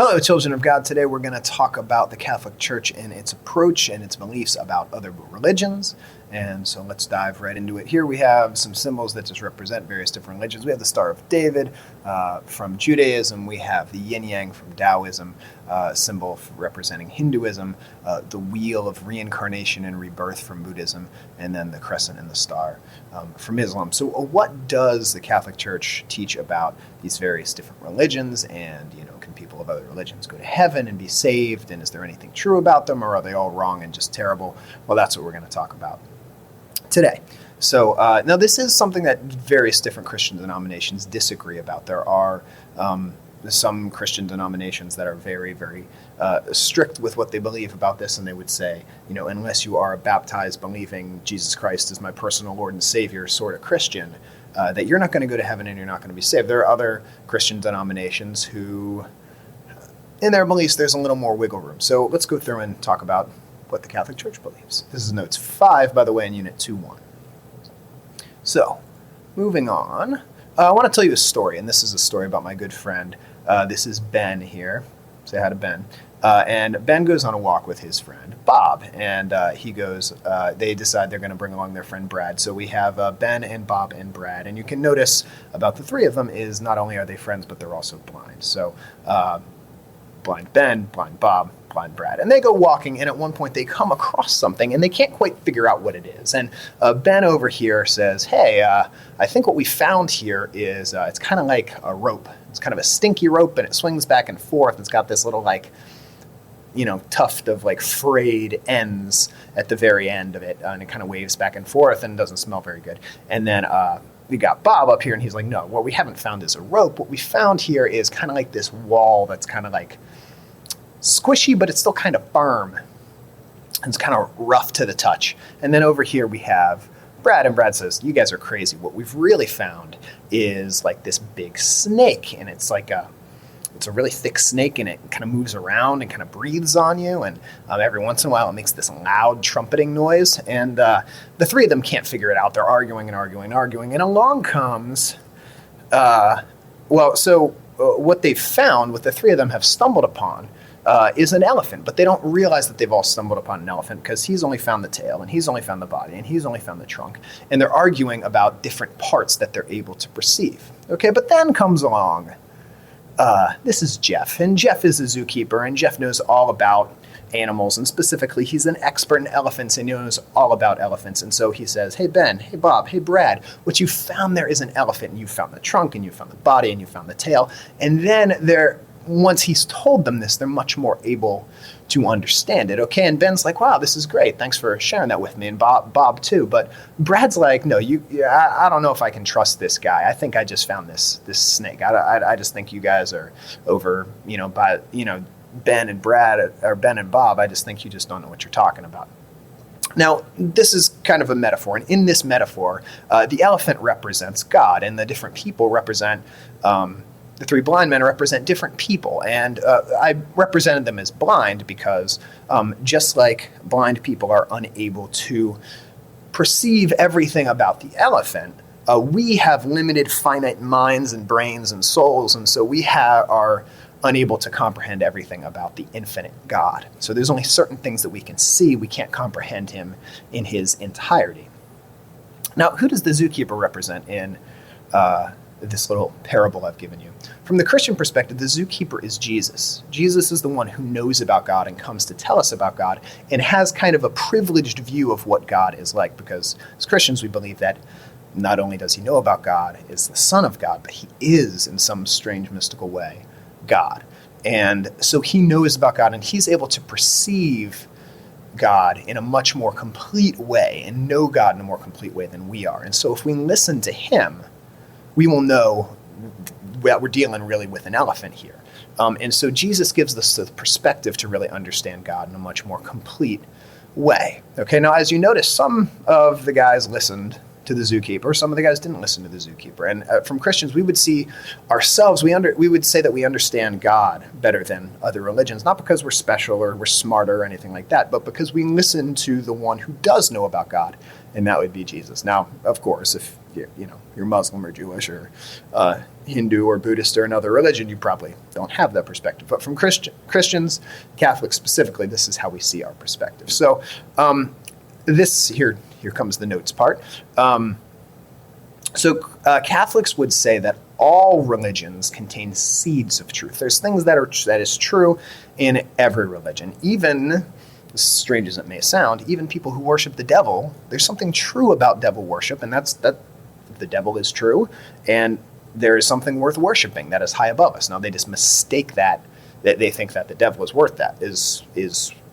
Hello, children of God. Today we're going to talk about the Catholic Church and its approach and its beliefs about other religions. And so let's dive right into it. Here we have some symbols that just represent various different religions. We have the Star of David from Judaism. We have the yin yang from Taoism, symbol representing Hinduism, the wheel of reincarnation and rebirth from Buddhism, and then the crescent and the star from Islam. So what does the Catholic Church teach about these various different religions? And, can people of other religions go to heaven and be saved? And is there anything true about them, or are they all wrong and just terrible? Well, that's what we're going to talk about today. So now this is something that various different Christian denominations disagree about. There are some Christian denominations that are very, very strict with what they believe about this, and they would say, unless you are a baptized, believing Jesus Christ is my personal Lord and Savior sort of Christian, that you're not going to go to heaven and you're not going to be saved. There are other Christian denominations who, in their beliefs, there's a little more wiggle room. So let's go through and talk about what the Catholic Church believes. This is notes 5, by the way, in Unit 2.1. So, moving on, I want to tell you a story, and this is a story about my good friend. This is Ben here. Say hi to Ben. And Ben goes on a walk with his friend, Bob, and they decide they're going to bring along their friend Brad. So we have Ben and Bob and Brad, and you can notice about the three of them is not only are they friends, but they're also blind. So blind Ben, blind Bob, blind Brad. And they go walking, and at one point they come across something, and they can't quite figure out what it is. And Ben over here says, hey, I think what we found here is it's kind of like a rope. It's kind of a stinky rope, and it swings back and forth. It's got this little, tuft of, frayed ends at the very end of it, and it kind of waves back and forth and doesn't smell very good. And then we got Bob up here, and he's like, no, what we haven't found is a rope. What we found here is kind of like this wall that's kind of squishy, but it's still kind of firm. It's kind of rough to the touch. And then over here we have Brad, and Brad says, you guys are crazy. What we've really found is this big snake, and it's a really thick snake, and it kind of moves around and kind of breathes on you, and every once in a while it makes this loud trumpeting noise, and the three of them can't figure it out. They're arguing, and along comes, what they've found, what the three of them have stumbled upon, is an elephant, but they don't realize that they've all stumbled upon an elephant because he's only found the tail, and he's only found the body, and he's only found the trunk, and they're arguing about different parts that they're able to perceive. Okay, but then comes along, this is Jeff, and Jeff is a zookeeper, and Jeff knows all about animals, and specifically he's an expert in elephants, and he knows all about elephants. And so he says, hey Ben, hey Bob, hey Brad, what you found there is an elephant, and you found the trunk, and you found the body, and you found the tail. And then once he's told them this, they're much more able to understand it. Okay, and Ben's like, wow, this is great. Thanks for sharing that with me, and Bob too. But Brad's like, no, I don't know if I can trust this guy. I think I just found this snake. I just think you guys are over, Ben and Brad, or Ben and Bob. I just think you just don't know what you're talking about. Now, this is kind of a metaphor, and in this metaphor, the elephant represents God, and the different people represent the three blind men represent different people, and I represented them as blind because just like blind people are unable to perceive everything about the elephant, we have limited finite minds and brains and souls, and so we are unable to comprehend everything about the infinite God. So there's only certain things that we can see. We can't comprehend him in his entirety. Now, who does the zookeeper represent in this little parable I've given you? From the Christian perspective, the zookeeper is Jesus. Jesus is the one who knows about God and comes to tell us about God and has kind of a privileged view of what God is like, because as Christians we believe that not only does he know about God, is the Son of God, but he is, in some strange mystical way, God. And so he knows about God, and he's able to perceive God in a much more complete way and know God in a more complete way than we are. And so if we listen to him, we will know that we're dealing really with an elephant here. And so Jesus gives us the perspective to really understand God in a much more complete way. Okay, now as you notice, some of the guys listened to the zookeeper, some of the guys didn't listen to the zookeeper. And from Christians, we would see ourselves, we would say that we understand God better than other religions, not because we're special or we're smarter or anything like that, but because we listen to the one who does know about God, and that would be Jesus. Now, of course, if you're Muslim or Jewish or Hindu or Buddhist or another religion, you probably don't have that perspective. But from Christians, Catholics specifically, this is how we see our perspective. So here comes the notes part. Catholics would say that all religions contain seeds of truth. There's things that is true in every religion. Even, as strange as it may sound, even people who worship the devil, there's something true about devil worship, and that's that the devil is true, and there is something worth worshiping that is high above us. Now they just mistake that they think that the devil is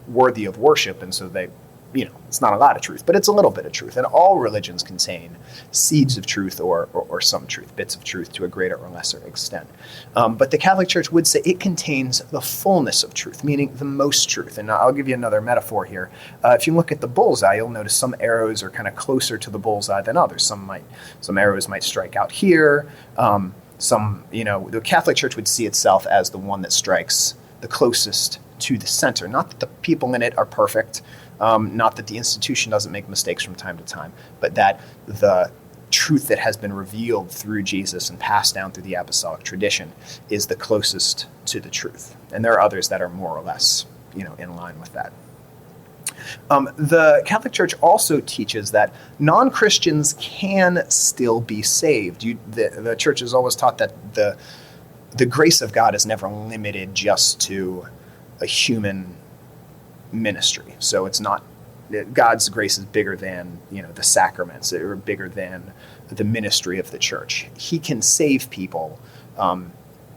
worthy of worship, and so they, it's not a lot of truth, but it's a little bit of truth. And all religions contain seeds of truth or some truth, bits of truth to a greater or lesser extent. But the Catholic Church would say it contains the fullness of truth, meaning the most truth. And I'll give you another metaphor here. If you look at the bullseye, you'll notice some arrows are kind of closer to the bullseye than others. Some arrows might strike out here. The Catholic Church would see itself as the one that strikes the closest to the center. Not that the people in it are perfect, not that the institution doesn't make mistakes from time to time, but that the truth that has been revealed through Jesus and passed down through the apostolic tradition is the closest to the truth. And there are others that are more or less, in line with that. The Catholic Church also teaches that non-Christians can still be saved. The Church has always taught that the grace of God is never limited just to a human ministry. So it's not, God's grace is bigger than, the sacraments, or bigger than the ministry of the Church. He can save people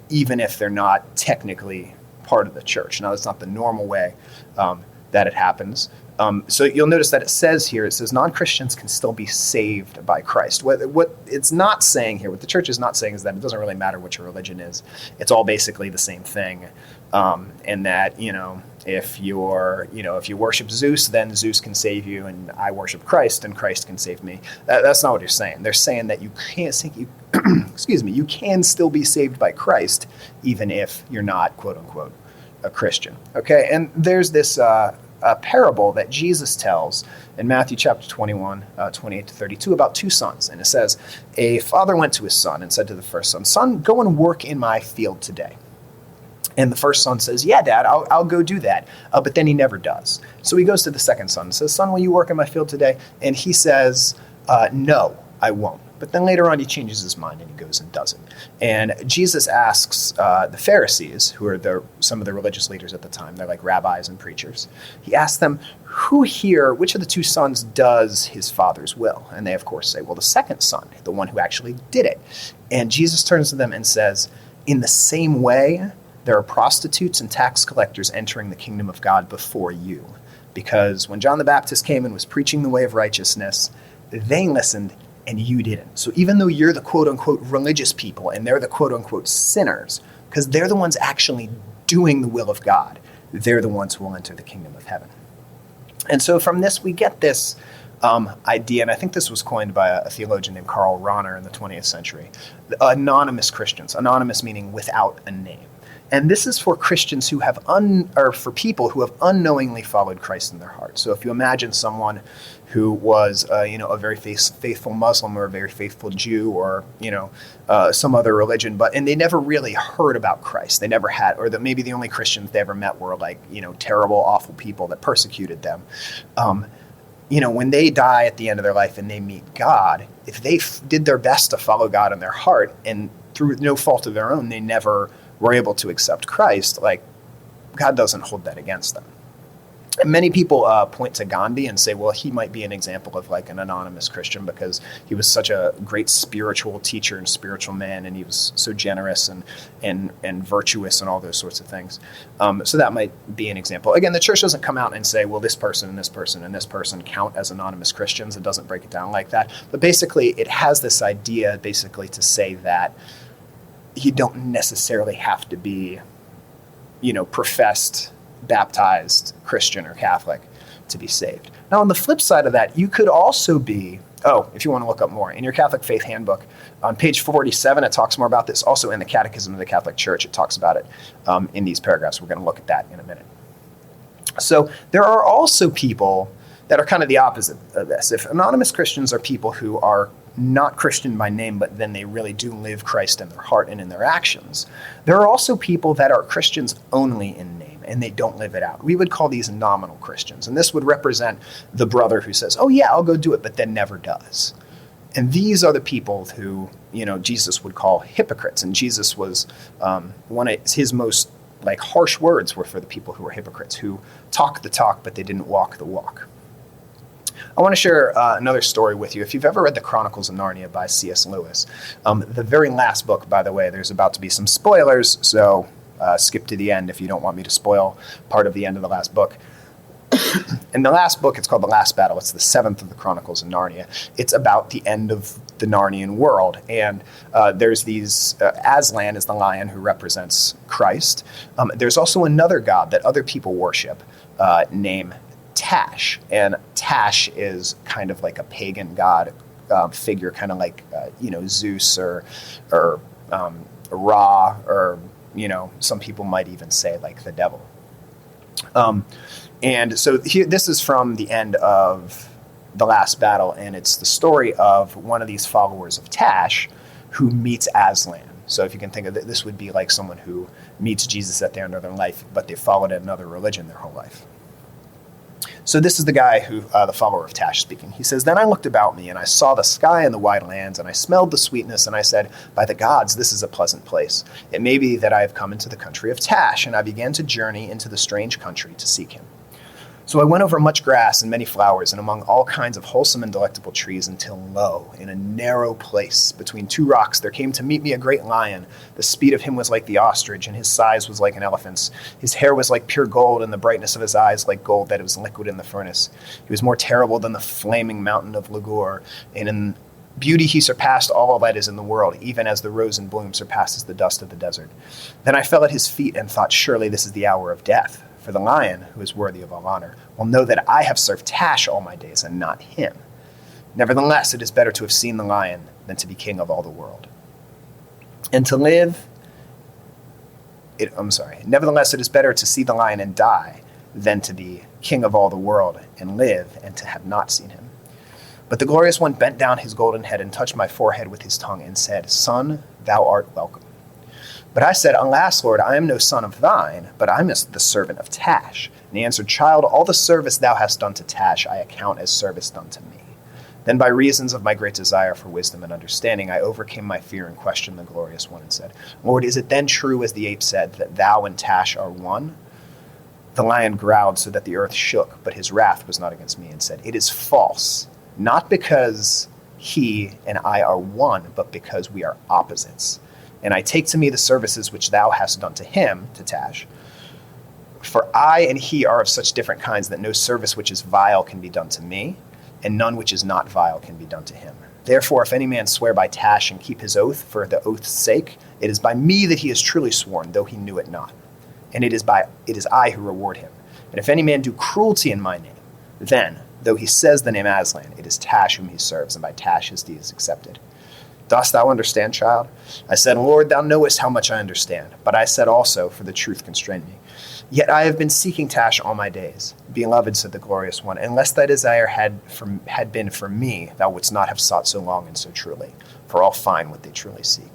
even if they're not technically part of the Church. Now, that's not the normal way that it happens. So you'll notice that it says non-Christians can still be saved by Christ. What it's not saying here, what the Church is not saying, is that it doesn't really matter what your religion is. It's all basically the same thing. And that, if you worship Zeus, then Zeus can save you, and I worship Christ, and Christ can save me. That's not what they're saying. They're saying that you can still be saved by Christ, even if you're not, quote unquote, a Christian. Okay, and there's this parable that Jesus tells in Matthew chapter 21, 28 to 32, about two sons. And it says, a father went to his son and said to the first son, "Son, go and work in my field today." And the first son says, "Yeah, Dad, I'll go do that." But then he never does. So he goes to the second son and says, "Son, will you work in my field today?" And he says, "No, I won't." But then later on he changes his mind and he goes and does it. And Jesus asks the Pharisees, who are some of the religious leaders at the time, they're like rabbis and preachers, he asks them, which of the two sons does his father's will? And they, of course, say, well, the second son, the one who actually did it. And Jesus turns to them and says, in the same way, there are prostitutes and tax collectors entering the kingdom of God before you. Because when John the Baptist came and was preaching the way of righteousness, they listened and you didn't. So even though you're the quote-unquote religious people and they're the quote-unquote sinners, because they're the ones actually doing the will of God, they're the ones who will enter the kingdom of heaven. And so from this, we get this idea, and I think this was coined by a theologian named Karl Rahner in the 20th century, anonymous Christians, anonymous meaning without a name. And this is for Christians who have for people who have unknowingly followed Christ in their heart. So if you imagine someone who was, a very faithful Muslim or a very faithful Jew or, some other religion, and they never really heard about Christ. They never had, or maybe the only Christians they ever met were terrible, awful people that persecuted them. When they die at the end of their life and they meet God, if they did their best to follow God in their heart and through no fault of their own, they never were able to accept Christ, God doesn't hold that against them. And many people point to Gandhi and say, well, he might be an example of an anonymous Christian because he was such a great spiritual teacher and spiritual man, and he was so generous and virtuous and all those sorts of things. So that might be an example. Again, the church doesn't come out and say, well, this person and this person and this person count as anonymous Christians. It doesn't break it down like that. But basically, it has this idea to say that you don't necessarily have to be, professed, baptized Christian or Catholic to be saved. Now, on the flip side of that, you could also be, if you want to look up more, in your Catholic Faith Handbook, on page 47, it talks more about this. Also in the Catechism of the Catholic Church, it talks about it in these paragraphs. We're going to look at that in a minute. So there are also people that are kind of the opposite of this. If anonymous Christians are people who are not Christian by name, but then they really do live Christ in their heart and in their actions, there are also people that are Christians only in name, and they don't live it out. We would call these nominal Christians, and this would represent the brother who says, oh yeah, I'll go do it, but then never does. And these are the people who, Jesus would call hypocrites, and Jesus was one of his most harsh words were for the people who were hypocrites, who talk the talk, but they didn't walk the walk. I want to share another story with you. If you've ever read The Chronicles of Narnia by C.S. Lewis, the very last book, by the way, there's about to be some spoilers, so skip to the end if you don't want me to spoil part of the end of the last book. In the last book, it's called The Last Battle. It's the 7th of the Chronicles of Narnia. It's about the end of the Narnian world. And there's these, Aslan is the lion who represents Christ. There's also another god that other people worship named Tash. And Tash is kind of like a pagan god figure, kind of like, Zeus or Ra, or, some people might even say like the devil. And so here, this is from the end of The Last Battle, and it's the story of one of these followers of Tash who meets Aslan. So if you can think of it, this would be like someone who meets Jesus at the end of their life, but they followed another religion their whole life. So this is the guy who, the follower of Tash speaking. He says, "Then I looked about me, and I saw the sky and the wide lands, and I smelled the sweetness, and I said, by the gods, this is a pleasant place. It may be that I have come into the country of Tash, and I began to journey into the strange country to seek him. So I went over much grass and many flowers, and among all kinds of wholesome and delectable trees, until lo, in a narrow place between two rocks there came to meet me a great lion. The speed of him was like the ostrich, and his size was like an elephant's. His hair was like pure gold, and the brightness of his eyes like gold that was liquid in the furnace. He was more terrible than the flaming mountain of Ligure, and in beauty he surpassed all that is in the world, even as the rose in bloom surpasses the dust of the desert. Then I fell at his feet and thought, surely this is the hour of death. For the lion, who is worthy of all honor, will know that I have served Tash all my days, and not him. Nevertheless, it is better to have seen the lion than to be king of all the world. Nevertheless, it is better to see the lion and die than to be king of all the world and live and to have not seen him. But the glorious one bent down his golden head and touched my forehead with his tongue and said, Son, thou art welcome. But I said, Alas, Lord, I am no son of thine, but I am the servant of Tash. And he answered, Child, all the service thou hast done to Tash I account as service done to me. Then by reasons of my great desire for wisdom and understanding, I overcame my fear and questioned the glorious one and said, Lord, is it then true, as the ape said, that thou and Tash are one? The lion growled so that the earth shook, but his wrath was not against me, and said, It is false, not because he and I are one, but because we are opposites. And I take to me the services which thou hast done to him, to Tash. For I and he are of such different kinds that no service which is vile can be done to me, and none which is not vile can be done to him. Therefore, if any man swear by Tash and keep his oath for the oath's sake, it is by me that he is truly sworn, though he knew it not. And it is I who reward him. And if any man do cruelty in my name, then, though he says the name Aslan, it is Tash whom he serves, and by Tash his deed is accepted. Dost thou understand, child? I said, Lord, thou knowest how much I understand. But I said also, for the truth constrained me. Yet I have been seeking Tash all my days. Beloved, said the glorious one, unless thy desire had been for me, thou wouldst not have sought so long and so truly. For all find what they truly seek.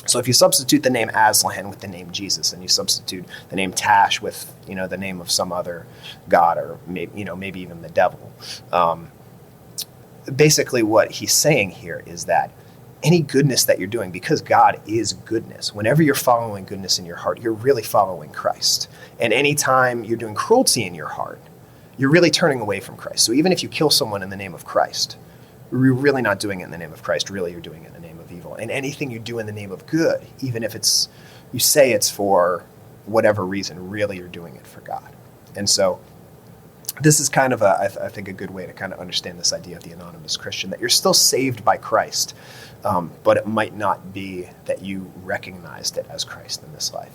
So if you substitute the name Aslan with the name Jesus, and you substitute the name Tash with, the name of some other god, or maybe even the devil, basically what he's saying here is that any goodness that you're doing, because God is goodness, whenever you're following goodness in your heart, you're really following Christ. And anytime you're doing cruelty in your heart, you're really turning away from Christ. So even if you kill someone in the name of Christ, you're really not doing it in the name of Christ. Really, you're doing it in the name of evil. And anything you do in the name of good, even if you say it's for whatever reason, really you're doing it for God. And so this is kind of I think a good way to kind of understand this idea of the anonymous Christian, that you're still saved by Christ, but it might not be that you recognized it as Christ in this life.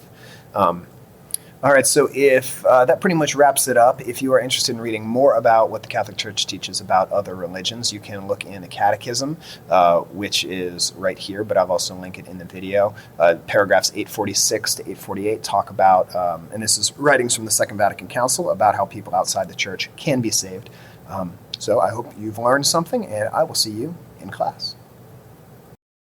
All right, so if that pretty much wraps it up. If you are interested in reading more about what the Catholic Church teaches about other religions, you can look in the Catechism, which is right here, but I've also linked it in the video. Paragraphs 846 to 848 talk about, and this is writings from the Second Vatican Council, about how people outside the Church can be saved. So I hope you've learned something, and I will see you in class.